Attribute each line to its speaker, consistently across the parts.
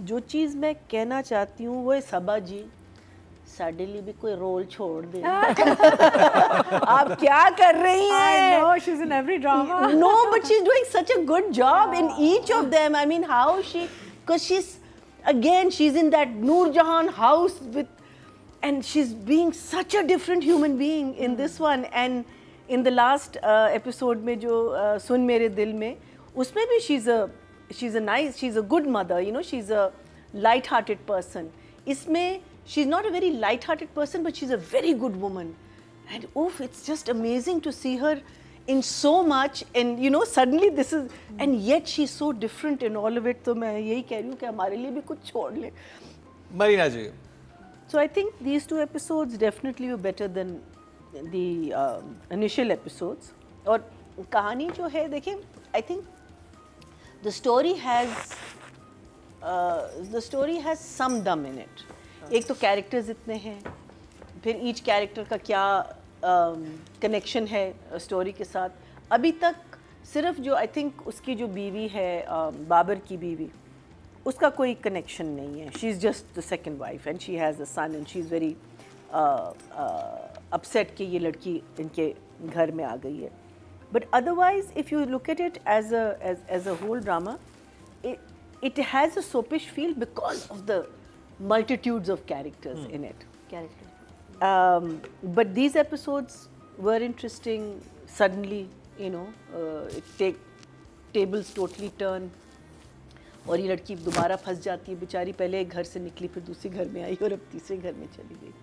Speaker 1: जो चीज़ मैं कहना चाहती हूँ वो है सबा जी साडे लिए भी कोई रोल छोड़ दे। आप क्या कर रही हैं?
Speaker 2: I know she's in every drama.
Speaker 1: No, but she's doing such a good job in each of them. I mean, how because she's in that Noor Jahan house with, and she's being such a different human being in this one. And in the last episode में जो सुन मेरे दिल में, उसमें भी she's a good mother, you know, she's a light-hearted person. इसमें she's not a very light-hearted person, but she's a very good woman. And oof, it's just amazing to see her in so much, and you know, suddenly this is, and yet she's so different in all of it. तो मैं यही कह रही हूँ कि हमारे लिए भी कुछ छोड़ ले.
Speaker 3: मरीना जी.
Speaker 1: So I think these two episodes definitely were better than the initial episodes. और कहानी जो है देखिए, I think the story has some dum in it. एक तो characters इतने हैं, फिर each character का क्या कनेक्शन है स्टोरी के साथ. अभी तक सिर्फ जो आई थिंक उसकी जो बीवी है बाबर की बीवी, उसका कोई कनेक्शन नहीं है. She is just the second wife and she has a son and she is very upset कि ये लड़की इनके घर में आ गई है. But otherwise if you look at it as a whole drama, it has a soapish feel because of the multitudes of characters in it. But these episodes were interesting. Suddenly, you know, tables totally turn. और ये लड़की दोबारा फंस जाती है बेचारी. पहले एक घर से निकली, फिर दूसरे घर में आई और अब तीसरे घर में चली गई.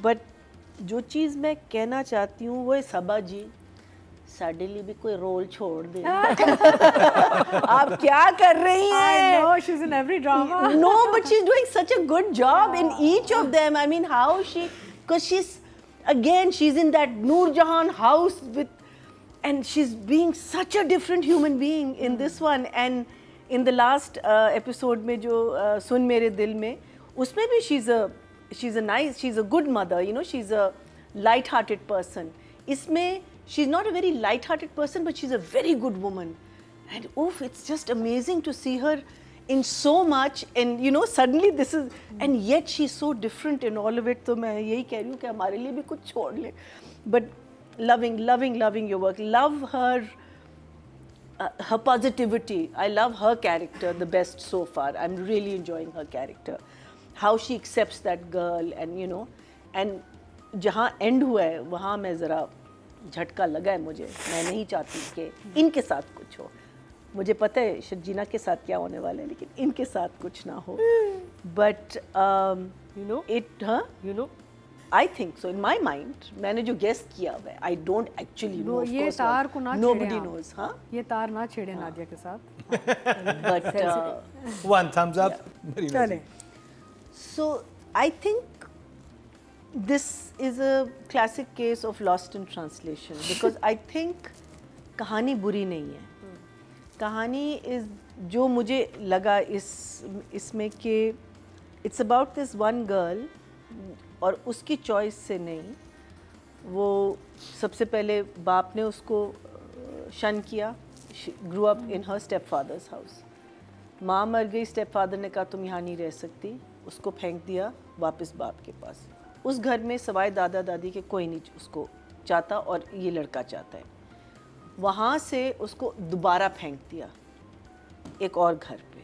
Speaker 1: But जो चीज़ मैं कहना चाहती हूँ वो है सबा जी साडे लिए भी कोई रोल छोड़ दे. आप क्या कर रही हैं?
Speaker 2: I know she's in every drama.
Speaker 1: No, but she's doing such a good job in each of them. I mean, how because she's in that Noor Jahan house with, and she's being such a different human being in this one. And in the last episode में जो सुन मेरे दिल में, उसमें भी she's a good mother, you know, she's a light-hearted person. इसमें she's not a very light-hearted person, but she's a very good woman. And oof, it's just amazing to see her in so much, and you know, suddenly this is, and yet she's so different in all of it. तो मैं यही कह रही हूँ कि हमारे लिए भी कुछ छोड़ ले. But loving your work. Love her positivity. I love her character the best so far. I'm really enjoying her character. How she accepts that girl, and you know, and जहाँ end हुआ है वहाँ मैं ज़रा झटका लगा है मुझे. मैं नहीं चाहती कि इनके साथ कुछ हो. मुझे पता है शर्जीना के साथ क्या होने वाला है, लेकिन इनके साथ कुछ ना हो. But you know I think so in my mind. मैंने जो गेस किया हुआ है, आई डोंट एक्चुअली नो.
Speaker 2: ये तार को ना
Speaker 1: nobody knows. हाँ,
Speaker 2: ये तार ना छेड़े नादिया के साथ.
Speaker 3: But one thumbs up.
Speaker 2: चले.
Speaker 1: So I think this is a classic case of lost in translation, because I think कहानी बुरी नहीं है. कहानी is जो मुझे लगा इसमें कि it's about this one girl, और उसकी choice से नहीं. वो सबसे पहले बाप ने उसको शन किया. She grew up in her stepfather's house. माँ मर गई, stepfather ने कहा तुम यहाँ नहीं रह सकती. उसको फेंक दिया वापस बाप के पास. उस घर में सवाए दादा दादी के कोई नहीं उसको चाहता, और ये लड़का चाहता है. वहाँ से उसको दोबारा फेंक दिया एक और घर पे,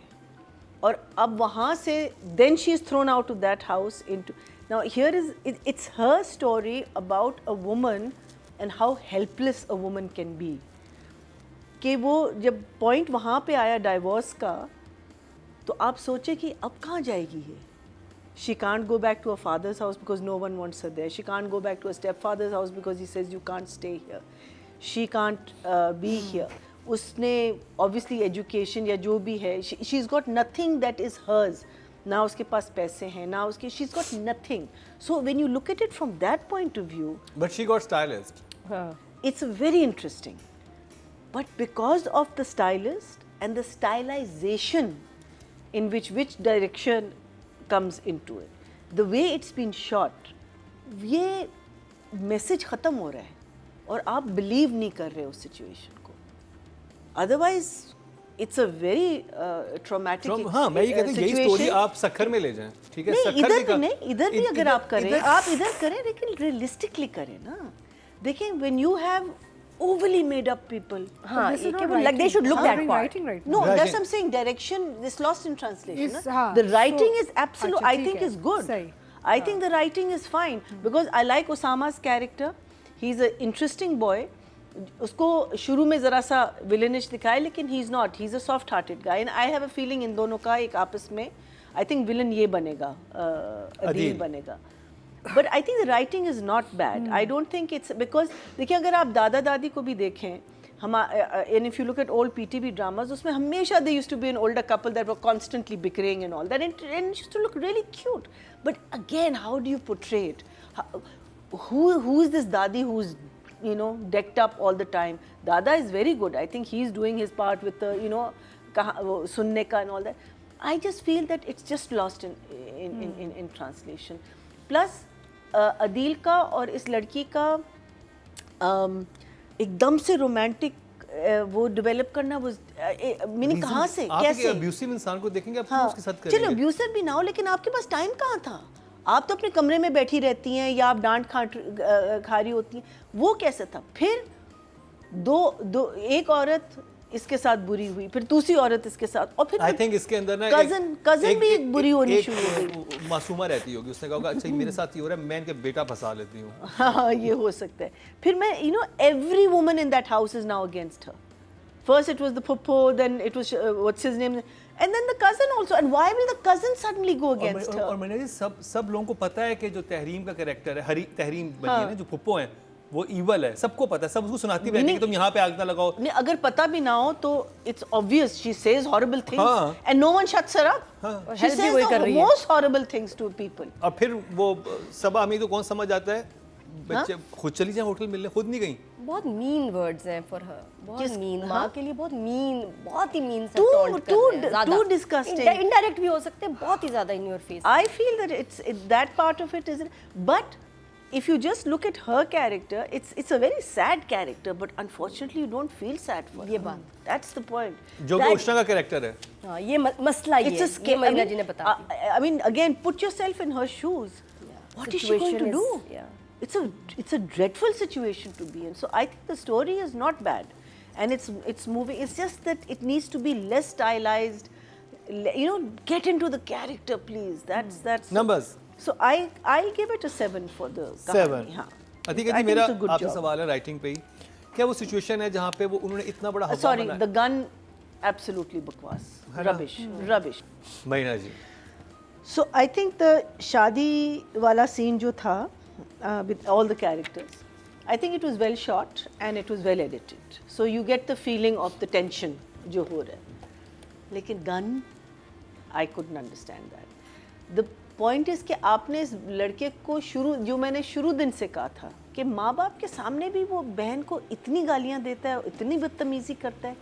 Speaker 1: और अब वहाँ से then she is thrown out of that house into. Now here is it's her story about a woman and how helpless a woman can be. कि वो जब पॉइंट वहाँ पे आया डाइवोर्स का, तो आप सोचे कि अब कहाँ जाएगी ये. She can't go back to her father's house because no one wants her there. She can't go back to her stepfather's house because he says you can't stay here. She can't be here. उसने obviously education या जो भी है, she's got nothing that is hers. ना उसके पास पैसे हैं, ना उसके, she's got nothing. So when you look at it from that point of view,
Speaker 3: but she got stylist.
Speaker 1: It's very interesting. But because of the stylist and the stylization in which direction comes into it, the way it's been shot, ये message ख़त्म हो रहा है और आप believe नहीं कर रहे उस सिचुएशन को. Otherwise it's a very traumatic
Speaker 3: हाँ मैं ये कहता हूँ यही स्टोरी आप सखर में ले जाएं, ठीक है?
Speaker 1: नहीं
Speaker 3: सखर
Speaker 1: इधर नहीं, इधर भी अगर आप करें, आप इधर करें लेकिन रियलिस्टिकली करें ना. देखें when you have overly made up people.
Speaker 4: हाँ,
Speaker 2: this is
Speaker 4: ये
Speaker 2: not
Speaker 4: क्या
Speaker 2: writing.
Speaker 4: like they should look that
Speaker 2: Writing,
Speaker 4: part.
Speaker 2: writing right
Speaker 1: No,
Speaker 2: now.
Speaker 1: that's
Speaker 3: Writing.
Speaker 1: what I'm saying. Direction is lost in translation.
Speaker 2: Is,
Speaker 1: na?
Speaker 2: हाँ,
Speaker 1: The writing
Speaker 2: so-
Speaker 1: is absolute.
Speaker 2: अच्छा,
Speaker 1: I
Speaker 2: ठीक
Speaker 1: think
Speaker 2: है,
Speaker 1: is good.
Speaker 2: सही.
Speaker 1: I think the writing is fine because I like Osama's character. He's an interesting boy. उसको शुरू में ज़रा सा विलेनिश दिखाए लेकिन he is not. He's a soft-hearted guy and I have a feeling इन दोनों का एक आपस में I think villain ये बनेगा, अदील बनेगा. But I think the writing is not bad. I don't think it's because देखिए अगर आप दादा दादी को भी देखें and if you look at old PTV dramas उसमें हमेशा there used to be an older couple that were constantly bickering and all that and it used to look really cute. But again, how do you portray it? Who is this dadi who's decked up all the time? Dada is very good. I think he's doing his part with the वो सुनने का and all that. I just feel that it's just lost in translation. Plus Adeel का और इस लड़की का एकदम से रोमांटिक वो डेवलप करना वो मीनिंग कहाँ से कैसे?
Speaker 3: आप अब्यूसिव इंसान को देखेंगे आप क्यों उसके साथ
Speaker 1: चलो
Speaker 3: करेंगे?
Speaker 1: अब्यूसिव भी ना हो लेकिन आपके पास टाइम कहाँ था? आप तो अपने कमरे में बैठी रहती हैं या आप डांट खा रही होती हैं. वो कैसा था? फिर एक औरत इसके साथ बुरी हुई, फिर दूसरी औरत इसके साथ, और फिर
Speaker 3: आई थिंक इसके अंदर ना
Speaker 1: कजन भी एक बुरी होनी शुरू हो गई.
Speaker 3: मासूमा रहती होगी, उसने कहा अच्छा मेरे साथ ये हो रहा है, मैं इनके बेटा फंसा लेती हूँ.
Speaker 1: हाँ ये हो सकता है. फिर मैं every woman in that house is now against her. First it was the puppo, then it was what's his name, and then the cousin also. And why will the cousin suddenly go against her?
Speaker 3: और मैंने जी सब लोगों को पता है कि जो तहरीम का कैरेक्टर है, तहरीम बनी है ना, जो पुप्पो है वो ईवल है, सबको पता है, सब उसको सुनाती रहती है कि तुम यहाँ पे आग ना लगाओ.
Speaker 1: नहीं अगर पता भी ना हो तो it's obvious she says horrible things
Speaker 3: हाँ.
Speaker 1: and no one shuts her up.
Speaker 4: और
Speaker 1: She
Speaker 4: help भी
Speaker 1: says
Speaker 4: वही कर
Speaker 1: the
Speaker 4: रही है.
Speaker 1: most horrible things to people.
Speaker 3: और फिर वो सबा हमीद को कौन समझ आता है? बच्चे खुद चली जाए होटल मिलने, खुद नहीं गई.
Speaker 4: बहुत मीन वर्ड्स हैं फॉर हर, बहुत मीन. माँ के लिए बहुत मीन, बहुत ही मीन सा
Speaker 1: Too-
Speaker 4: टॉन्ट कर रहे हैं, ज़्यादा.
Speaker 1: too disgusting.
Speaker 4: इनडायरेक्ट भी हो सकते हैं, बहुत ही ज़्यादा in your face.
Speaker 1: I feel that that part of it is, but if you just look at her character, it's a very sad character, but unfortunately you don't feel sad for her.
Speaker 4: ये बात.
Speaker 1: That's the point.
Speaker 3: जो कि उष्णा का character है.
Speaker 4: हाँ, ये मसला ही
Speaker 1: It's a
Speaker 4: है.
Speaker 1: scare.
Speaker 4: ये मरीना जी ने बता दिया.
Speaker 1: I mean, again, put yourself in her shoes. What is she going to do? It's a dreadful situation to be in. So I think the story is not bad, and it's moving. It's just that it needs to be less stylized. Get into the character, please. That's
Speaker 3: Numbers.
Speaker 1: So I'll give it a 7 for the
Speaker 3: 7.
Speaker 1: कहानी. हाँ.
Speaker 3: अतिक जी
Speaker 1: I think
Speaker 3: मेरा
Speaker 1: it's a good
Speaker 3: आपसे
Speaker 1: job.
Speaker 3: सवाल है writing पे ही, क्या वो situation है जहाँ पे वो उन्होंने इतना बड़ा हवा
Speaker 1: Sorry,
Speaker 3: बनाया?
Speaker 1: the gun, absolutely bakwas. Rubbish.
Speaker 3: Marina ji.
Speaker 1: So I think the शादी वाला scene जो था with all the characters, I think it was well shot and it was well edited. So you get the feeling of the tension जो हो रहा है. लेकिन gun, I couldn't understand that. The point is कि आपने इस लड़के को जो मैंने शुरू दिन से कहा था कि माँ बाप के सामने भी वो बहन को इतनी गालियाँ देता है, इतनी बदतमीजी करता है,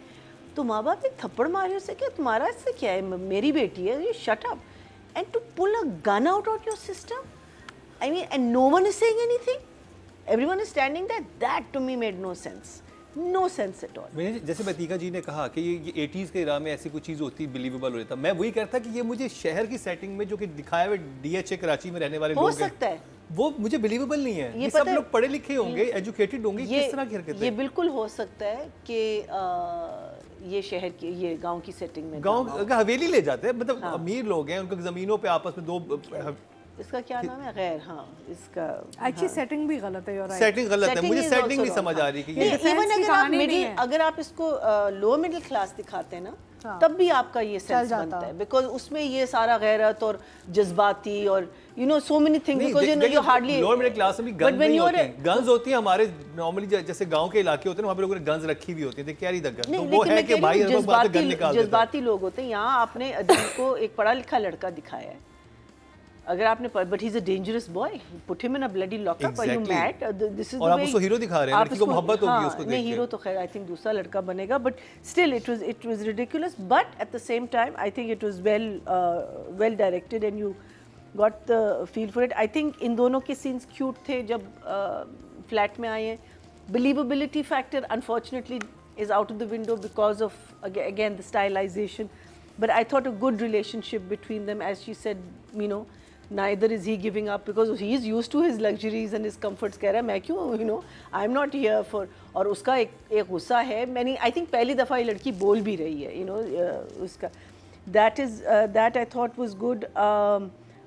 Speaker 1: तो माँ बाप ने थप्पड़ मारे उसे कि तुम्हारा इससे क्या है, मेरी बेटी है, you shut up. And to pull a gun out of your system, I mean, and no one is saying anything. Everyone is standing there. That to me made no sense. No sense at all.
Speaker 3: जैसे बतीका जी ने कहा कि ये 80s के इरा में ऐसी कोई चीज़ होती बिलीवेबल हो जाता, मैं वही कहता कि ये मुझे शहर की सेटिंग में जो कि दिखाया हुआ DHA कराची में रहने वाले लोग
Speaker 1: हो
Speaker 3: हैं,
Speaker 1: सकता है,
Speaker 3: वो मुझे बिलीवेबल नहीं है. ये
Speaker 1: पता
Speaker 3: सब लोग पढ़े लिखे होंगे, एजुकेटेड होंगे, किस तरह की हरकतें?
Speaker 1: ये बिल्कुल हो सकता है कि ये शहर की, ये गांव की सेटिंग में
Speaker 3: गांव हवेली ले जाते हैं, मतलब अमीर लोग हैं, उनके ज़मीनों पे आपस में दो.
Speaker 1: इसका क्या नाम है? गैर, हाँ इसका
Speaker 2: एक्चुअली सेटिंग भी गलत है. योर
Speaker 3: सेटिंग गलत है, मुझे
Speaker 1: is
Speaker 3: सेटिंग
Speaker 1: also
Speaker 3: नहीं समझ
Speaker 1: wrong.
Speaker 3: आ रही कि
Speaker 1: नहीं,
Speaker 3: ये
Speaker 1: even
Speaker 2: की
Speaker 1: अगर आप
Speaker 2: कहानी नहीं है.
Speaker 1: अगर आप इसको लोअर मिडिल क्लास दिखाते हैं ना, तब भी आपका ये सेंस बनता है, बिकॉज उसमें ये सारा गैरत और जज्बाती और so many things, because you hardly
Speaker 3: lower middle class में भी गन्स नहीं होते हैं. गन्स होती हैं हमारे नॉर्मली जैसे गांव के इलाके होते हैं, वहाँ पे लोगों ने गन्स रखी हुई होती है, दे कैरी द गन. तो वो है कि भाई हर बात गन निकाल देते हैं.
Speaker 1: जज्बाती लोग होते हैं. यहाँ आपने अदील को एक पढ़ा लिखा लड़का दिखाया है. अगर आपने but he is a dangerous boy, put him in a bloody lockup, are you mad? This is the way.
Speaker 3: और आप उसको हीरो दिखा रहे हैं, लड़की को मोहब्बत होगी उसको देख के.
Speaker 1: नहीं, हीरो तो खैर आई थिंक दूसरा लड़का बनेगा, but still it was ridiculous, but at the same time I think it was well directed and you got the feel for it. I think in दोनों के सीन्स क्यूट थे जब flat में आए हैं. Believability factor unfortunately is out of the window because of, again, the stylization. But I thought a good relationship between them, as she said, you know, neither is he giving up because he is used to his luxuries and his comforts. कह रहा है मैं क्यों, you know, I'm not here for. और उसका एक गुस्सा है. मैंने, I think पहली दफ़ा ये लड़की बोल भी रही है, you know, उसका. That I thought was good.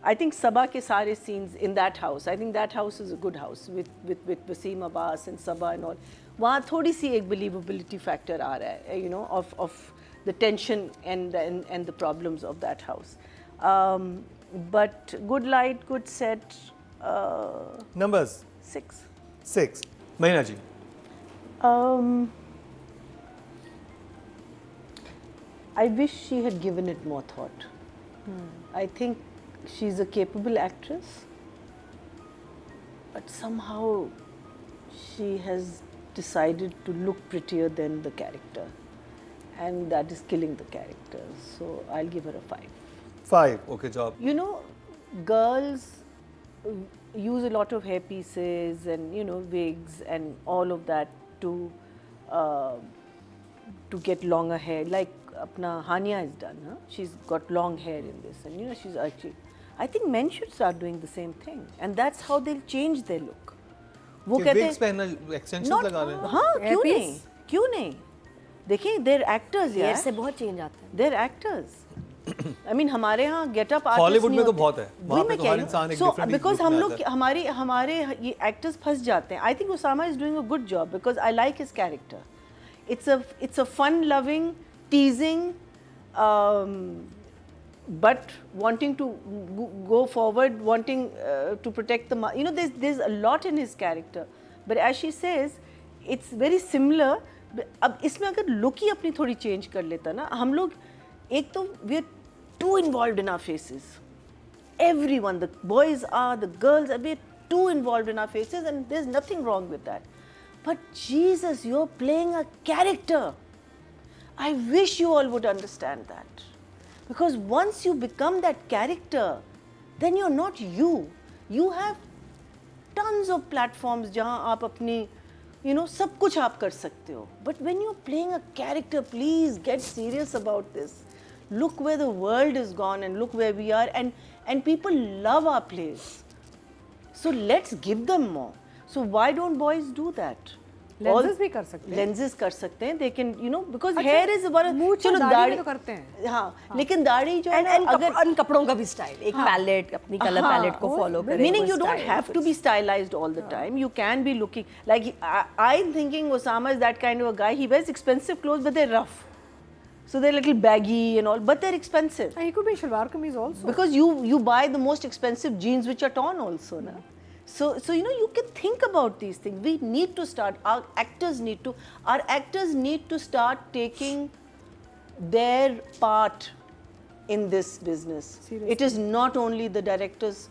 Speaker 1: I think Saba के सारे scenes in that house. I think that house is a good house with Wasim Abbas and Saba and all. वहाँ थोड़ी सी एक believability factor आ रहा है, you know, of the tension and the problems of that house. But good light, good set.
Speaker 3: Numbers?
Speaker 1: 6.
Speaker 3: 6. Marina ji?
Speaker 1: I wish she had given it more thought. I think she's a capable actress, but somehow she has decided to look prettier than the character, and that is killing the character. So I'll give her a 5.
Speaker 3: 5. Okay, job.
Speaker 1: You know, girls use a lot of hair pieces and, you know, wigs and all of that to get longer hair. Like apna Hania is done, huh? She's got long hair in this, and you know, she's actually. I think men should start doing the same thing, and that's how they'll change their look. वो कहते
Speaker 3: wigs पहनना, extensions लगा लेना.
Speaker 1: हाँ, क्यों नहीं? क्यों नहीं? देखिए, they're actors यार.
Speaker 4: Hair से बहुत change आता है.
Speaker 1: They're actors. I mean, हमारे यहाँ get up artists
Speaker 3: Hollywood
Speaker 1: नहीं
Speaker 3: में तो
Speaker 1: होते.
Speaker 3: बहुत है. वहाँ पे तो हर इंसान एक
Speaker 1: So
Speaker 3: different
Speaker 1: because
Speaker 3: look
Speaker 1: हम
Speaker 3: में
Speaker 1: लोग
Speaker 3: आता है.
Speaker 1: हमारे ये actors फंस जाते हैं. I think Osama is doing a good job because I like his character. It's a fun-loving, teasing, but wanting to go forward, wanting to protect the, you know, there's a lot in his character. But as she says, it's very similar. अब इसमें अगर look ही अपनी थोड़ी change कर लेता ना, हम लोग एक तो we are too involved in our faces. Everyone, the boys are, the girls are, we are too involved in our faces, and there's nothing wrong with that. But Jesus, you're playing a character. I wish you all would understand that. Because once you become that character, then you're not you. You have tons of platforms जहाँ आप अपनी, you know, सब कुछ आप कर सकते हो. But when you're playing a character, please get serious about this. Look where the world is gone and look where we are, and people love our plays. So let's give them more. So why don't boys do that?
Speaker 2: Lenses भी कर सकते हैं.
Speaker 1: Lenses कर सकते हैं. They can, you know, because hair is one.
Speaker 2: चलो दाढ़ी में तो करते हैं.
Speaker 1: हाँ, लेकिन दाढ़ी जो है ना,
Speaker 4: अगर कपड़ों का भी स्टाइल, एक पैलेट, अपनी कलर पैलेट को फॉलो करें.
Speaker 1: Meaning you don't have to be stylized all the time. You can be looking like I'm thinking Osama is that kind of a guy. He wears expensive clothes, but they're rough. So they're a little baggy and all, but they're expensive.
Speaker 2: And he could be shalwar kameez also.
Speaker 1: Because you buy the most expensive jeans which are torn also, na? So you know, you can think about these things. We need to start. Our actors need to start taking their part in this business.
Speaker 2: Seriously.
Speaker 1: It is not only the director's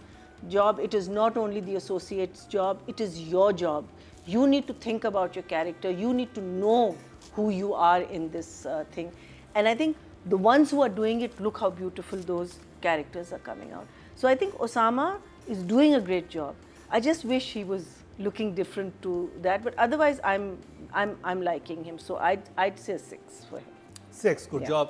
Speaker 1: job. It is not only the associate's job. It is your job. You need to think about your character. You need to know who you are in this thing. And I think the ones who are doing it, look how beautiful those characters are coming out. So I think Osama is doing a great job. I just wish he was looking different to that, but otherwise I'm liking him. So I'd say a 6 for him.
Speaker 3: 6. Good job.